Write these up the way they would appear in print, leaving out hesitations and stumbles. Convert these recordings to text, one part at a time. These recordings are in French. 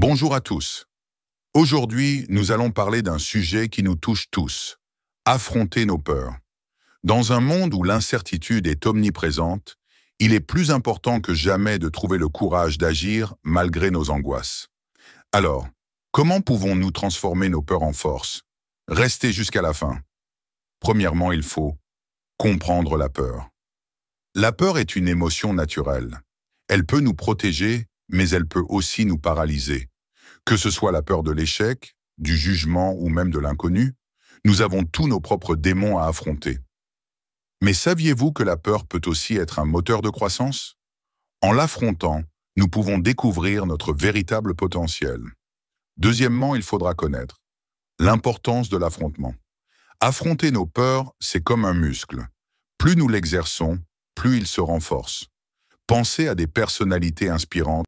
Bonjour à tous. Aujourd'hui, nous allons parler d'un sujet qui nous touche tous. Affronter nos peurs. Dans un monde où l'incertitude est omniprésente, il est plus important que jamais de trouver le courage d'agir malgré nos angoisses. Alors, comment pouvons-nous transformer nos peurs en force? Restez jusqu'à la fin. Premièrement, il faut comprendre la peur. La peur est une émotion naturelle. Elle peut nous protéger, mais elle peut aussi nous paralyser. Que ce soit la peur de l'échec, du jugement ou même de l'inconnu, nous avons tous nos propres démons à affronter. Mais saviez-vous que la peur peut aussi être un moteur de croissance? En l'affrontant, nous pouvons découvrir notre véritable potentiel. Deuxièmement, il faudra connaître l'importance de l'affrontement. Affronter nos peurs, c'est comme un muscle. Plus nous l'exerçons, plus il se renforce. Pensez à des personnalités inspirantes.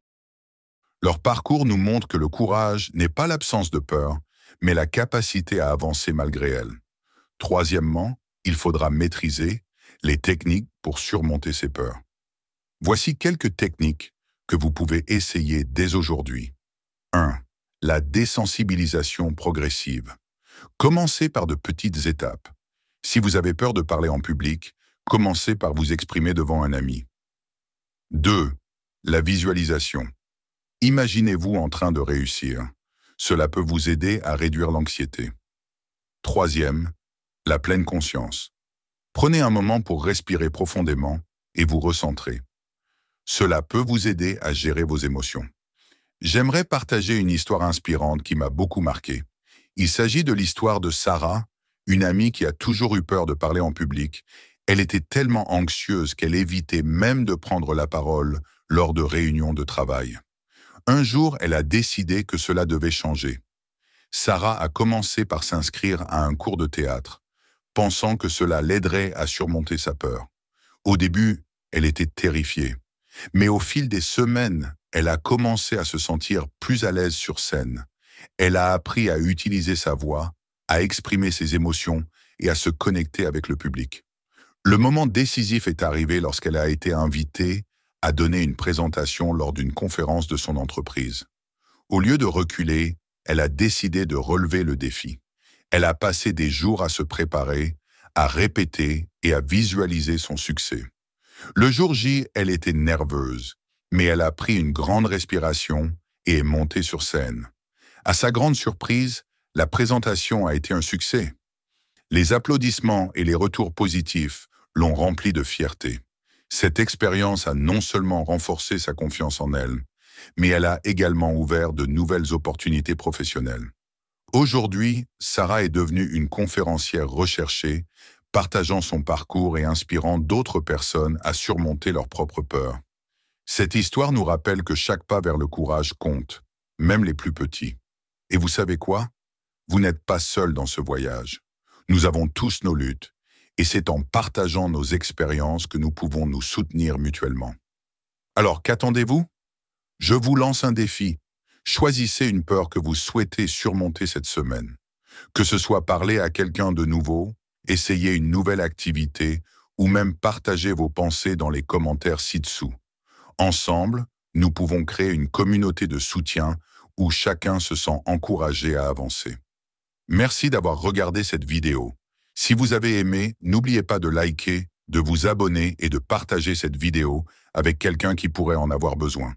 Leur parcours nous montre que le courage n'est pas l'absence de peur, mais la capacité à avancer malgré elle. Troisièmement, il faudra maîtriser les techniques pour surmonter ces peurs. Voici quelques techniques que vous pouvez essayer dès aujourd'hui. 1. La désensibilisation progressive. Commencez par de petites étapes. Si vous avez peur de parler en public, commencez par vous exprimer devant un ami. 2. La visualisation. Imaginez-vous en train de réussir. Cela peut vous aider à réduire l'anxiété. Troisième, la pleine conscience. Prenez un moment pour respirer profondément et vous recentrer. Cela peut vous aider à gérer vos émotions. J'aimerais partager une histoire inspirante qui m'a beaucoup marqué. Il s'agit de l'histoire de Sarah, une amie qui a toujours eu peur de parler en public. Elle était tellement anxieuse qu'elle évitait même de prendre la parole lors de réunions de travail. Un jour, elle a décidé que cela devait changer. Sarah a commencé par s'inscrire à un cours de théâtre, pensant que cela l'aiderait à surmonter sa peur. Au début, elle était terrifiée. Mais au fil des semaines, elle a commencé à se sentir plus à l'aise sur scène. Elle a appris à utiliser sa voix, à exprimer ses émotions et à se connecter avec le public. Le moment décisif est arrivé lorsqu'elle a été invitée à donner une présentation lors d'une conférence de son entreprise. Au lieu de reculer, elle a décidé de relever le défi. Elle a passé des jours à se préparer, à répéter et à visualiser son succès. Le jour J, elle était nerveuse, mais elle a pris une grande respiration et est montée sur scène. À sa grande surprise, la présentation a été un succès. Les applaudissements et les retours positifs l'ont remplie de fierté. Cette expérience a non seulement renforcé sa confiance en elle, mais elle a également ouvert de nouvelles opportunités professionnelles. Aujourd'hui, Sarah est devenue une conférencière recherchée, partageant son parcours et inspirant d'autres personnes à surmonter leurs propres peurs. Cette histoire nous rappelle que chaque pas vers le courage compte, même les plus petits. Et vous savez quoi? Vous n'êtes pas seul dans ce voyage. Nous avons tous nos luttes. Et c'est en partageant nos expériences que nous pouvons nous soutenir mutuellement. Alors, qu'attendez-vous? Je vous lance un défi. Choisissez une peur que vous souhaitez surmonter cette semaine. Que ce soit parler à quelqu'un de nouveau, essayer une nouvelle activité ou même partager vos pensées dans les commentaires ci-dessous. Ensemble, nous pouvons créer une communauté de soutien où chacun se sent encouragé à avancer. Merci d'avoir regardé cette vidéo. Si vous avez aimé, n'oubliez pas de liker, de vous abonner et de partager cette vidéo avec quelqu'un qui pourrait en avoir besoin.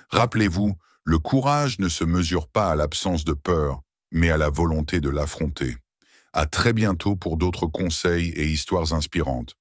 Rappelez-vous, le courage ne se mesure pas à l'absence de peur, mais à la volonté de l'affronter. À très bientôt pour d'autres conseils et histoires inspirantes.